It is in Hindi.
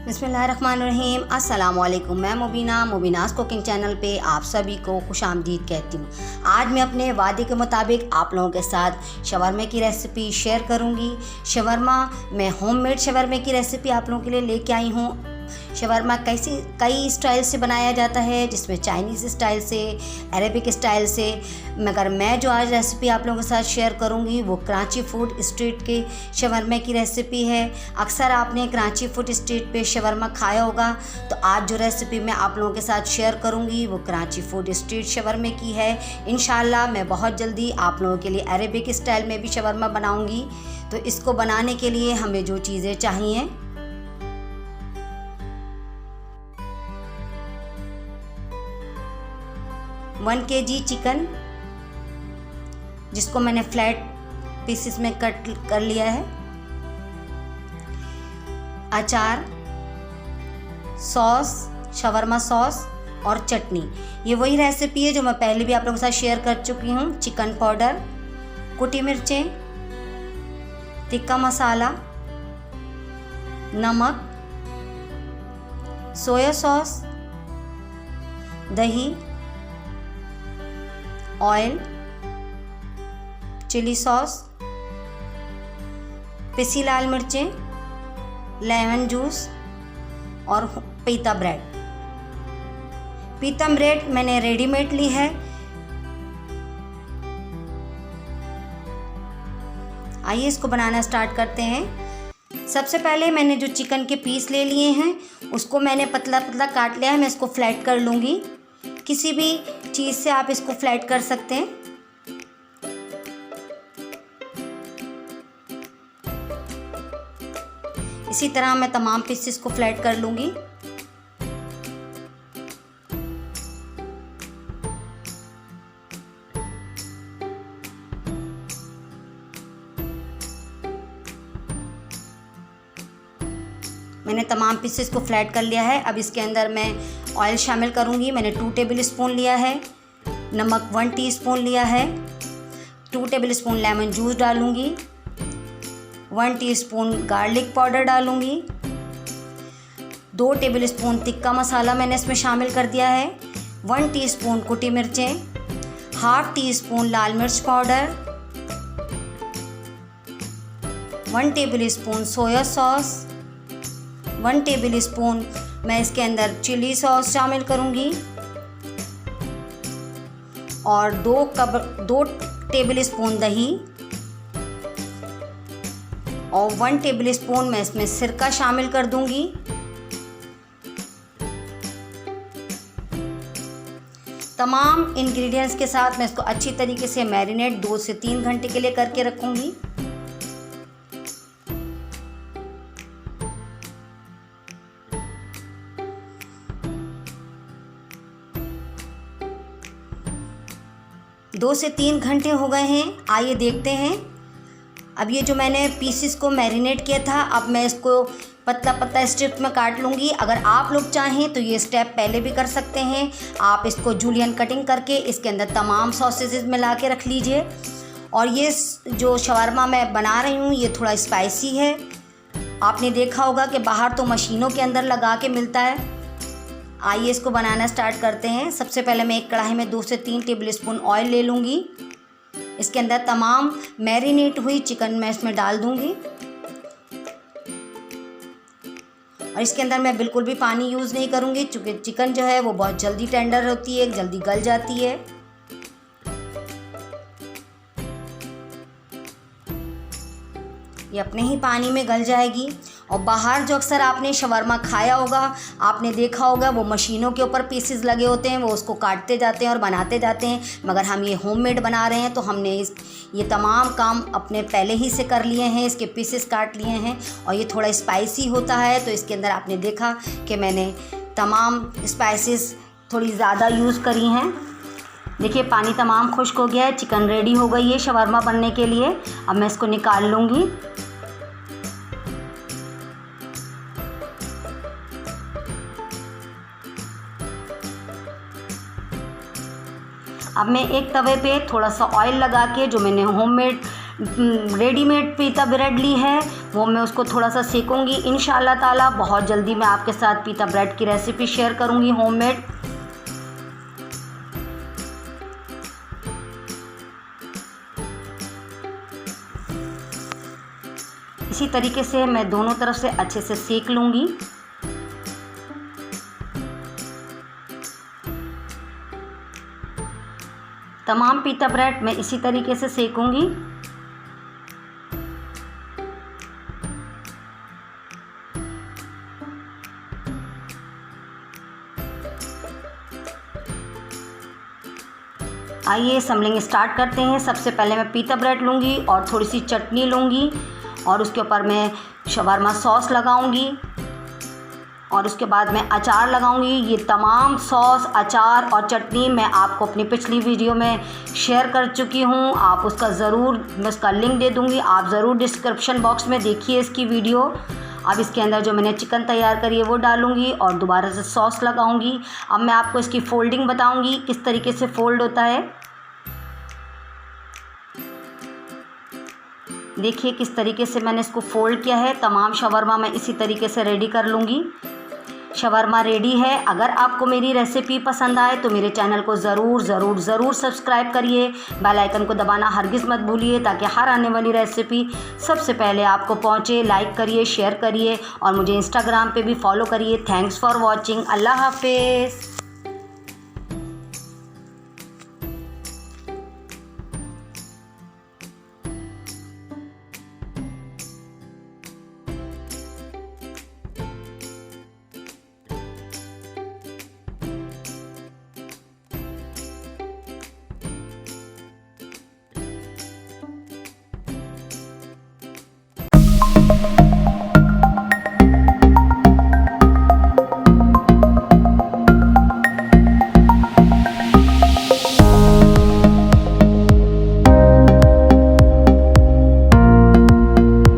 बिस्मिल्लाहिर्रहमानिर्रहीम। अस्सलाम वालेकुम। मैं मुबीनास कुकिंग चैनल पे आप सभी को खुशामदीद कहती हूँ। आज मैं अपने वादे के मुताबिक आप लोगों के साथ शवरमा की रेसिपी शेयर करूँगी। शवरमा मैं होममेड शवरमा की रेसिपी आप लोगों के लिए लेके आई हूँ। शवरमा कई स्टाइल से बनाया जाता है, जिसमें चाइनीज़ स्टाइल से, अरेबिक स्टाइल से, मगर मैं जो आज रेसिपी आप लोगों के साथ शेयर करूंगी वो कराची फूड स्ट्रीट के शवरमा की रेसिपी है। अक्सर आपने कराची फूड स्ट्रीट पे शवरमा खाया होगा, तो आज जो रेसिपी मैं आप लोगों के साथ शेयर करूंगी वो कराची फूड स्ट्रीट शवरमा की है। इंशाल्लाह मैं बहुत जल्दी आप लोगों के लिए अरेबिक स्टाइल में भी शवरमा बनाऊँगी। तो इसको बनाने के लिए हमें जो चीज़ें चाहिए, 1 kg चिकन, जिसको मैंने फ्लैट पीसेस में कट कर लिया है, अचार, सॉस, शवरमा सॉस और चटनी। ये वही रेसिपी है जो मैं पहले भी आप लोगों के साथ शेयर कर चुकी हूँ। चिकन पाउडर, कुटी मिर्चें, टिक्का मसाला, नमक, सोया सॉस, दही, ऑयल, चिली सॉस, पिसी लाल मिर्चें, लेमन जूस और पीता ब्रेड। पीता ब्रेड मैंने रेडीमेड ली है। आइए इसको बनाना स्टार्ट करते हैं। सबसे पहले मैंने जो चिकन के पीस ले लिए हैं उसको मैंने पतला पतला काट लिया है। मैं इसको फ्लैट कर लूँगी। किसी भी चीज़ से आप इसको फ्लैट कर सकते हैं। इसी तरह मैं तमाम पीसेस को फ्लैट कर लूँगी। मैंने तमाम पीसेस को फ्लैट कर लिया है। अब इसके अंदर मैं ऑयल शामिल करूंगी। मैंने 2 टेबल स्पून लिया है। नमक 1 टीस्पून लिया है। 2 टेबल स्पून लेमन जूस डालूंगी। 1 टीस्पून गार्लिक पाउडर डालूंगी। 2 टेबल स्पून तिक्का मसाला मैंने इसमें शामिल कर दिया है। 1 टीस्पून कुटी मिर्चें, ½ टीस्पून लाल मिर्च powder, 1 table spoon soya sauce, 1 table spoon मैं इसके अंदर चिली सॉस शामिल करूंगी और 2 टेबल स्पून दही और 1 टेबल स्पून मैं इसमें सिरका शामिल कर दूंगी। तमाम इंग्रेडिएंट्स के साथ मैं इसको अच्छी तरीके से मैरिनेट 2 से 3 घंटे के लिए करके रखूंगी। दो से 3 घंटे हो गए हैं। आइए देखते हैं। अब ये जो मैंने पीसेस को मैरिनेट किया था, अब मैं इसको पतला पतला स्ट्रिप में काट लूँगी। अगर आप लोग चाहें तो ये स्टेप पहले भी कर सकते हैं। आप इसको जूलियन कटिंग करके इसके अंदर तमाम सॉसेजेस मिला के रख लीजिए। और ये जो शवरमा मैं बना रही हूँ ये थोड़ा स्पाइसी है। आपने देखा होगा कि बाहर तो मशीनों के अंदर लगा के मिलता है। आइए इसको बनाना स्टार्ट करते हैं। सबसे पहले मैं एक कढ़ाई में 2 से 3 टेबल स्पून ऑयल ले लूँगी। इसके अंदर तमाम मैरिनेट हुई चिकन मैं इसमें डाल दूँगी और इसके अंदर मैं बिल्कुल भी पानी यूज़ नहीं करूँगी, क्योंकि चिकन जो है वो बहुत जल्दी टेंडर होती है, जल्दी गल जाती है। ये अपने ही पानी में गल जाएगी। और बाहर जो अक्सर आपने शवरमा खाया होगा, आपने देखा होगा वो मशीनों के ऊपर पीसेस लगे होते हैं, वो उसको काटते जाते हैं और बनाते जाते हैं। मगर हम ये होममेड बना रहे हैं तो हमने ये तमाम काम अपने पहले ही से कर लिए हैं। इसके पीसेस काट लिए हैं और ये थोड़ा स्पाइसी होता है, तो इसके अंदर आपने देखा कि मैंने तमाम स्पाइसेस थोड़ी ज़्यादा यूज़ करी हैं। देखिए पानी तमाम खुश्क हो गया है। चिकन रेडी हो गई है शवरमा बनने के लिए। अब मैं इसको निकाल लूँगी। अब मैं एक तवे पे थोड़ा सा ऑयल लगा के, जो मैंने होममेड रेडीमेड पीता ब्रेड ली है, वो मैं उसको थोड़ा सा सेकूंगी। इंशाल्लाह ताला बहुत जल्दी मैं आपके साथ पीता ब्रेड की रेसिपी शेयर करूंगी होममेड। इसी तरीके से मैं दोनों तरफ से अच्छे से सेक लूंगी। तमाम पीता ब्रेड मैं इसी तरीके से सेकूंगी। आइए समलिंग स्टार्ट करते हैं। सबसे पहले मैं पीता ब्रेड लूँगी और थोड़ी सी चटनी लूँगी और उसके ऊपर मैं शवरमा सॉस लगाऊंगी और उसके बाद मैं अचार लगाऊंगी। ये तमाम सॉस, अचार और चटनी मैं आपको अपनी पिछली वीडियो में शेयर कर चुकी हूँ। आप उसका मैं उसका लिंक दे दूँगी, आप ज़रूर डिस्क्रिप्शन बॉक्स में देखिए इसकी वीडियो। अब इसके अंदर जो मैंने चिकन तैयार करी है वो डालूँगी और दोबारा से सॉस लगाऊँगी। अब मैं आपको इसकी फ़ोल्डिंग बताऊँगी किस तरीके से फ़ोल्ड होता है। देखिए किस तरीके से मैंने इसको फ़ोल्ड किया है। तमाम शवरमा मैं इसी तरीके से रेडी कर लूँगी। शवरमा रेडी है। अगर आपको मेरी रेसिपी पसंद आए तो मेरे चैनल को ज़रूर सब्सक्राइब करिए। बेल आइकन को दबाना हरगिज़ मत भूलिए ताकि हर आने वाली रेसिपी सबसे पहले आपको पहुँचे। लाइक करिए, शेयर करिए और मुझे इंस्टाग्राम पे भी फॉलो करिए। Thanks for watching. अल्लाह हाफिज़।